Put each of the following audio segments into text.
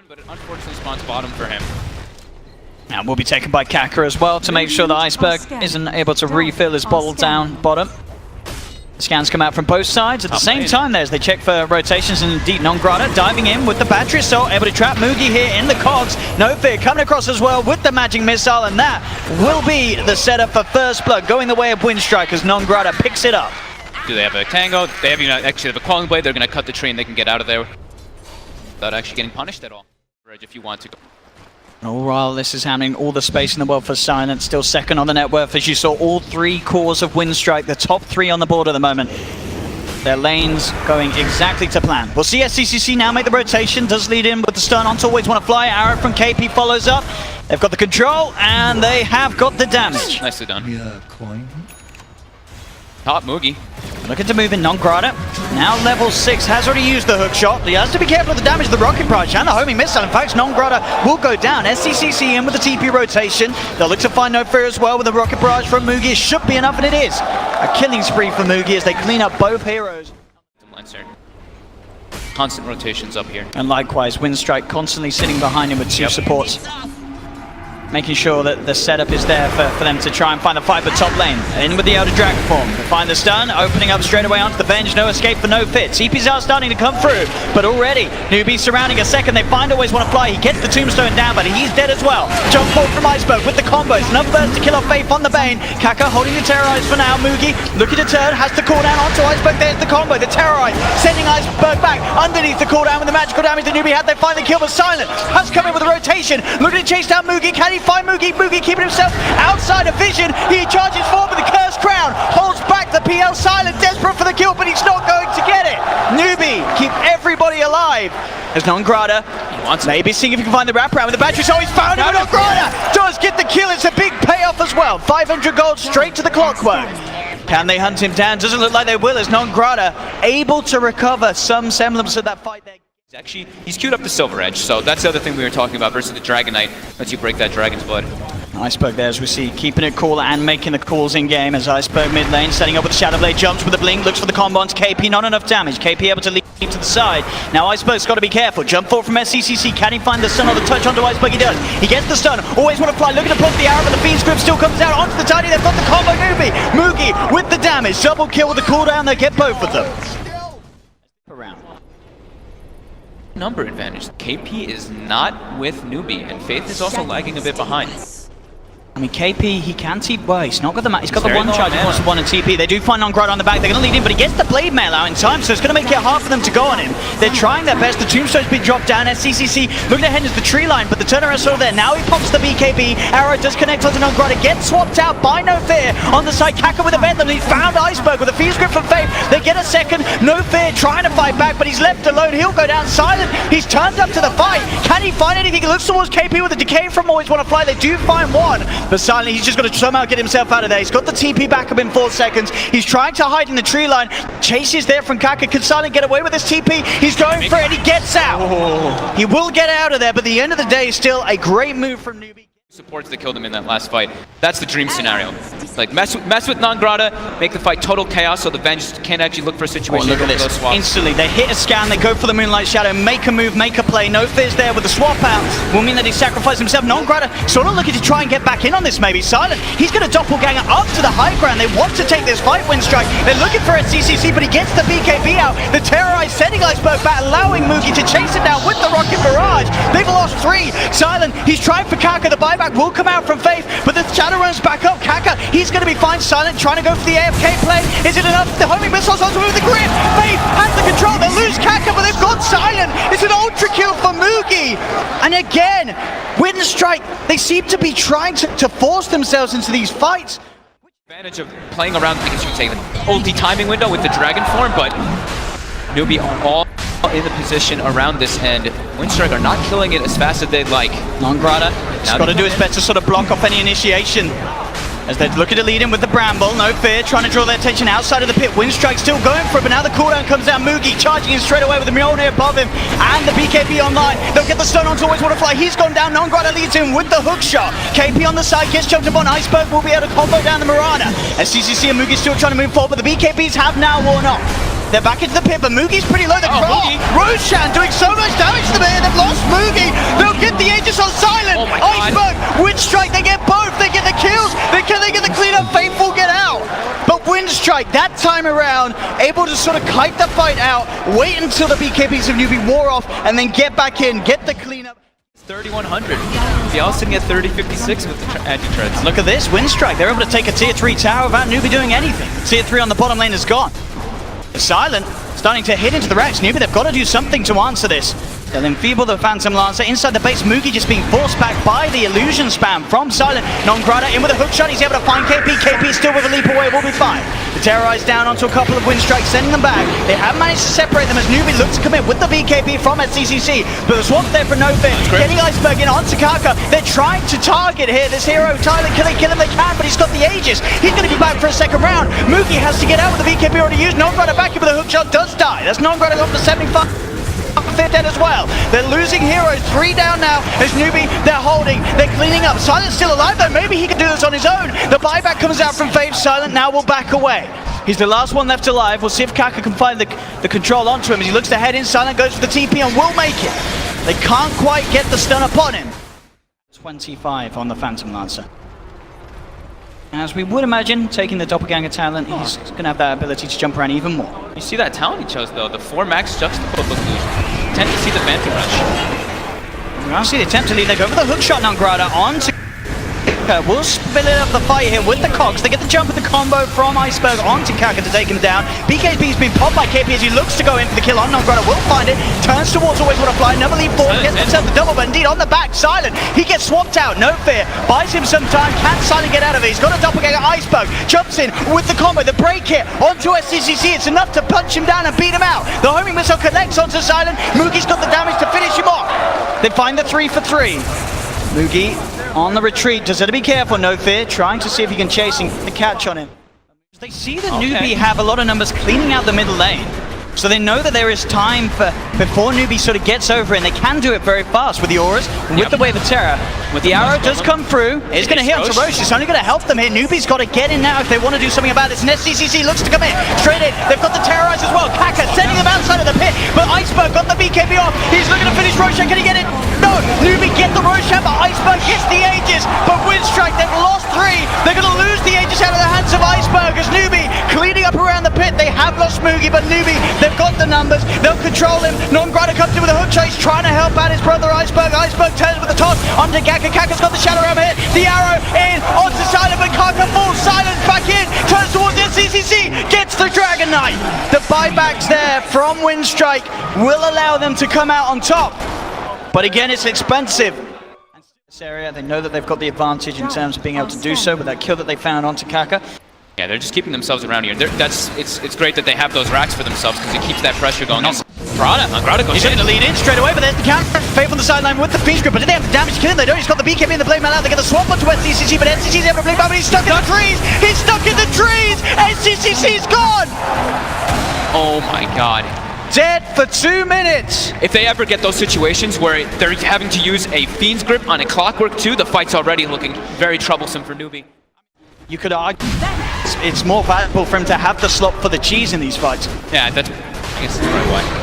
But it unfortunately spawns bottom for him. And will be taken by Kaka as well to make sure that Iceberg isn't able to refill his bottle down bottom. Scans come out from both sides at the same time there as they check for rotations, and indeed Nongrata diving in with the battery assault, able to trap Mugi here in the cogs. No Fear coming across as well with the magic missile, and that will be the setup for first blood, going the way of Winstrike as Nongrata picks it up. Do they have a tango? They have actually have a Qualling Blade. They're going to cut the tree and they can get out of there without actually getting punished at all. If you want to. All while this is happening, all the space in the world for Silent, still second on the net worth, as you saw all three cores of Winstrike, the top three on the board at the moment. Their lanes going exactly to plan. We'll see SCCC now make the rotation, does lead in with the stun on to Always Want to Fly. Arrow from KP follows up. They've got the control and they have got the damage. Nicely done. Top Mugi. Looking to move in Nongrata. Now level 6 has already used the hook shot. He has to be careful of the damage of the rocket barrage and the homing missile. In fact, Nongrata will go down. SCCC in with the TP rotation. They'll look to find No Fear as well with the rocket barrage from Mugi. It should be enough, and it is. A killing spree for Mugi as they clean up both heroes. Constant rotations up here. And likewise, Winstrike constantly sitting behind him with two supports. Making sure that the setup is there for them to try and find the fight, but top lane. In with the Elder Dragon form. They find the stun, opening up straight away onto the bench. No escape for No Fit. TP's are starting to come through, but already Newbee surrounding a second. They find Always Want to Fly. He gets the tombstone down, but he's dead as well. Jump forward from Iceberg with the combos. Enough burst to kill off Faith on the Bane. Kaka holding the Terrorize for now. Mugi looking to turn, has the cooldown onto Iceberg. There's the combo. The Terrorize sending Iceberg back underneath the cooldown with the magical damage that Newbee had. They finally kill, but Silent has come in with a rotation. Looking to chase down Mugi. Can he find Mugi? Mugi keeping himself outside of vision. He charges forward with the Cursed Crown, holds back the PL. Silent, desperate for the kill, but he's not going to get it. Newbee keep everybody alive as Nongrata maybe seeing if he can find the wraparound with the battery. So he's found him, and Nongrata does get the kill. It's a big payoff as well. 500 gold straight to the clockwork. Can they hunt him down? Doesn't look like they will, as Nongrata able to recover some semblance of that fight there. He's queued up the Silver Edge, so that's the other thing we were talking about versus the Dragon Knight. Lets you break that Dragon's Blood. Iceberg there, as we see, keeping it cool and making the calls in game as Iceberg mid lane, setting up with the Shadow Blade, jumps with the blink, looks for the combo onto KP, not enough damage. KP able to leap to the side. Now Iceberg's got to be careful. Jump forward from SCCC, can he find the stun or the touch onto Iceberg? He does. He gets the stun, Always Want to Fly, looking to put the arrow, but the Fiend's Grip still comes out onto the Tiny. They've got the combo. Newbee, Mugi with the damage, double kill with the cooldown, they get both of them. Around. Number advantage. KP is not with Newbee, and Faith is also lagging a bit behind. I mean, KP, he can TP. Well, he's not got the he's got the one charge. He wants to one and TP. They do find Nongrata on the back. They're going to lead in, but he gets the blade mail out in time, so it's going to make it hard for them to go on him. They're trying their best. The tombstone's been dropped down. SCCC looking ahead into the tree line, but the turnaround's sort of there. Now he pops the BKB. Arrow does connect onto Nongrata. Gets swapped out by No Fear on the side. Kaka with a bend. He found Iceberg with a Fiend's Grip from Faith. They get a second. No Fear trying to fight back, but he's left alone. He'll go down. Silent. He's turned up to the fight. Can he find anything? He looks towards KP with a decay from Always Want to Fly. They do find one, but Silent, he's just got to somehow get himself out of there. He's got the TP back up in 4 seconds. He's trying to hide in the tree line. Chases there from Kaka. Can Silent get away with this TP? He's going for it. He gets out. He will get out of there, but at the end of the day, still a great move from Newbee. Supports that killed him in that last fight. That's the dream scenario. Like mess with Nongrata, make the fight total chaos so the Venge can't actually look for a situation. Look at this. Instantly, they hit a scan, they go for the Moonlight Shadow, make a move, make a play. No Fear's there with the swap out. Will mean that he sacrificed himself. Nongrata sort of looking to try and get back in on this maybe. Silent, he's going to doppelganger up to the high ground. They want to take this fight, Winstrike. They're looking for SCCC, but he gets the BKB out. The Terrorize sending Iceberg back, allowing Mugi to chase it down with the Rocket Barrage. They've lost 3. Silent, he's trying for Kaka. The buyback will come out from Faith, but the Shadow runs back up. Kaka, he's going to be fine. Silent trying to go for the AFK play. Is it enough? The homing missiles also with the grip. Faith has the control. They lose Kaka, but they've got Silent. It's an ultra kill for Mugi. And again, Winstrike, they seem to be trying to force themselves into these fights. Advantage of playing around, I guess you could say, the ulti timing window with the Dragon form, but Newbee all in the position around this end. Winstrike are not killing it as fast as they'd like. Nongrata has got to do his best to sort of block off any initiation as they're looking to lead in with the Bramble. No Fear trying to draw their attention outside of the pit. Winstrike still going for it, but now the cooldown comes down. Mugi charging in straight away with the Mjolnir above him and the BKB online. They'll get the stun on to Always Want to Fly. He's gone down. Nongrata leads him with the hook shot. KP on the side gets jumped upon. Iceberg will be able to combo down the Marana. SCCC and Mugi still trying to move forward, but the BKBs have now worn off. They're back into the pit, but Mugi's pretty low. The Roshan doing so much damage to the man. They've lost Mugi. Winstrike, that time around, able to sort of kite the fight out, wait until the BKBs of Newbee wore off, and then get back in, get the cleanup. 3,100. They all sitting at 30-56 with the anti-treads. Look at this, Winstrike, they're able to take a tier 3 tower without Newbee doing anything. Tier 3 on the bottom lane is gone. Silent, starting to hit into the racks. Newbee, they've got to do something to answer this. They'll enfeeble the Phantom Lancer inside the base. Mugi just being forced back by the illusion spam from Silent. Non-Grata in with a hook shot. He's able to find KP. KP still with a leap away. Will be fine. The Terrorize down onto a couple of Winstrikes, sending them back. They have managed to separate them as Newbee looks to commit with the BKB from SCCC. But the swamp there for no fit. Getting Iceberg in onto Kaka. They're trying to target here. This hero, Tyler, kill him they can, but he's got the Aegis. He's going to be back for a second round. Mugi has to get out with the BKB already used. Non-Grata back in with a hook shot. Does die. That's Non-Grata up to 75. They're dead as well. They're losing heroes. 3 down now as Newbee, they're holding, they're cleaning up. Silent's still alive though. Maybe he can do this on his own. The buyback comes out from Fave. Silent now will back away. He's the last one left alive. We'll see if Kaka can find the control onto him as he looks to head in. Silent goes for the TP and will make it. They can't quite get the stun upon him. 25 on the Phantom Lancer. As we would imagine, taking the Doppelganger talent, he's going to have that ability to jump around even more. You see that talent he chose though, the 4 max juxtapose illusion. Tend to see the Phantom Rush. We now see the attempt to lead. They go for the hookshot Non-Grata onto Kaka. We'll split it up the fight here with the cogs. They get the jump with the combo from Iceberg onto Kaka to take him down. BKB's been popped by KP as he looks to go in for the kill on Non-Grata. Will find it. Turns towards always want to fly. Another leap forward. Gets himself the double, but indeed on the back. Silent. He gets swapped out. No fear. Buys him some time. Can Silent get out of it? He's got a doppelganger. Iceberg jumps in with the combo. The break hit onto SCCC. It's enough to punch him down and beat him out. The homing missile connects onto Silent. Mugi's got the damage to finish him off. They find the 3 for 3. Mugi on the retreat, just got to be careful, no fear, trying to see if he can chase the catch on him. They see that Newbee have a lot of numbers cleaning out the middle lane, so they know that there is time before Newbee sort of gets over, and they can do it very fast with the auras, with the Wave of Terror. The arrow does come through, it's going to hit onto Roche, it's only going to help them here. Newbee's got to get in now if they want to do something about this, and SCCC looks to come in, straight in, they've got the Terrorize as well, Kaka sending them outside of the pit, but Iceberg got the BKB off, he's looking to finish Roche, can he get it? No, Newbee get the Roche out, but Iceberg gets the Aegis, but Winstrike, they've lost 3, they're going to lose the Aegis out of the hands of Iceberg as Newbee cleaning up around the pit. They have lost Mugi, but Newbee, they've got the numbers, they'll control him. Non-Grata comes in with a hook chase, trying to help out his brother Iceberg. Iceberg turns with the toss onto Kaka. Kaka's got the shadow ram hit, the arrow in onto Silent, but Kaka falls. Silent back in, turns towards the SCCC, gets the Dragon Knight. The buybacks there from Winstrike will allow them to come out on top, but again it's expensive. This area, they know that they've got the advantage in terms of being able to do so with that kill that they found onto Kaka. Yeah, they're just keeping themselves around here. It's great that they have those racks for themselves because it keeps that pressure going. Grata goes in. He's going to lead in straight away, but there's the counter. Faith on the sideline with the Fiend Grip, but did they have the damage to kill him? They don't. He's got the BKB in the Blade Man out. They get the swamp onto SCCC, but SCCC's able to play back, but he's stuck in the trees! He's stuck in the trees! SCCC's gone! Oh my god. Dead for 2 minutes! If they ever get those situations where they're having to use a Fiend's Grip on a Clockwork 2, the fight's already looking very troublesome for Newbee. You could argue it's more valuable for him to have the slot for the cheese in these fights. Yeah, I guess that's the right way.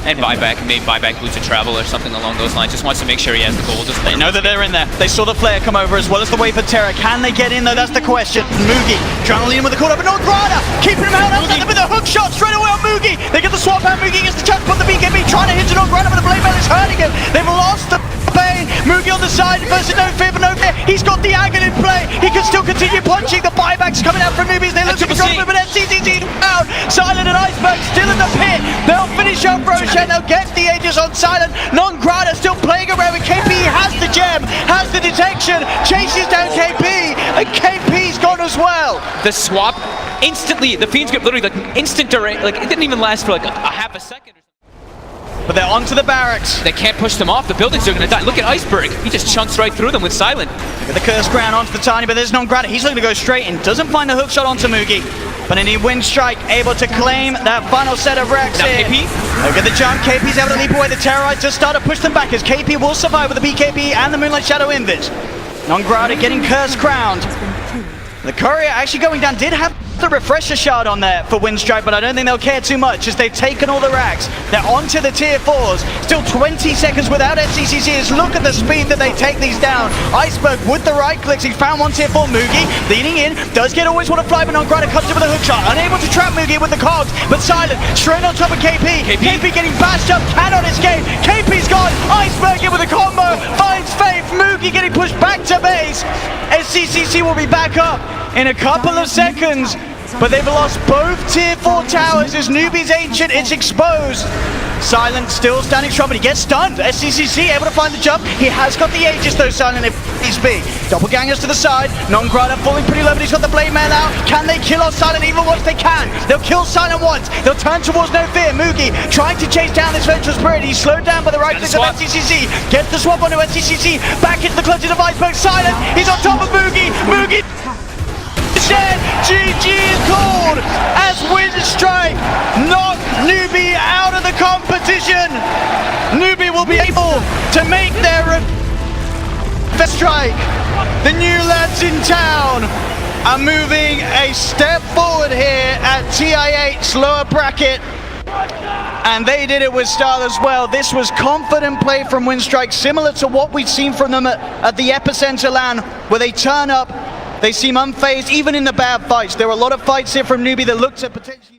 And buyback, maybe buyback boots of travel or something along those lines. Just wants to make sure he has the gold. They know that they're in there. They saw the flare come over as well as the Wave of Terror. Can they get in though? That's the question. Mugi trying to lead him with the call up, but Non-Grata keeping him out outside with a hook shot straight away on Mugi. They get the swap out. Mugi gets the chance to put the BKB, trying to hit Non-Grata, but the Blade Bell is hurting him. They've lost the pain. Mugi on the side versus no fear, but no fear. He's got the Aghanim in play. He can still continue punching. The buybacks coming out from Newbee. They look to control him, but SCCC out. Silent and Iceberg still in the pit. They'll finish up Roche and they'll get the Aegis on Silent. Non-Grata still playing around with KP. Has the gem, has the detection, chases down KP, and KP's gone as well. The swap instantly, the Fiend's Grip literally like instant duration, like it didn't even last for like a half a second. But they're onto the barracks. They can't push them off. The buildings are going to die. Look at Iceberg. He just chunks right through them with Silent. Look at the Curse Crown onto the Tiny, but there's Non-Grata. He's looking to go straight in. Doesn't find the hook shot onto Mugi. But indeed, Winstrike able to claim that final set of racks here. KP? Look at the jump. KP's able to leap away. The Terrorize just start to push them back as KP will survive with the BKB and the Moonlight Shadow Invis. Non-Grata getting Curse Crowned. The Courier actually going down did have left the refresher shard on there for Winstrike, but I don't think they'll care too much as they've taken all the racks. They're onto the tier 4s. Still 20 seconds without SCCCs. Look at the speed that they take these down. Iceberg with the right clicks. He found one tier 4. Mugi leaning in. Does get always want to fly, but non-Grider comes in with a hook shot. Unable to trap Mugi with the cogs, but Silent straight on top of KP. KP getting bashed up. Cannot escape. KP's gone. Iceberg in with a combo. Finds Faith. Mugi getting pushed back to base. SCCC will be back up in a couple of seconds, but they've lost both tier 4 towers as Newbee's Ancient is exposed. Silent still standing strong, but he gets stunned. SCCC able to find the jump. He has got the Aegis though, Silent, if he's big. Doppelgangers to the side. Non-Grider falling pretty low, but he's got the Blade Mail out. Can they kill off Silent even once they can? They'll kill Silent once. They'll turn towards No Fear. Mugi trying to chase down this Vengeful Spirit. He's slowed down by the right clicks of SCCC. Gets the swap onto SCCC. Back into the clutches of Iceberg. Silent, he's on top of Mugi. Mugi dead. GG is called as Winstrike knock Newbee out of the competition. Newbee will be able to make their Winstrike. The new lads in town are moving a step forward here at TI8's lower bracket. And they did it with style as well. This was confident play from Winstrike, similar to what we've seen from them at the Epicenter LAN, where they turn up. They seem unfazed, even in the bad fights. There were a lot of fights here from Newbee that looked at potentially...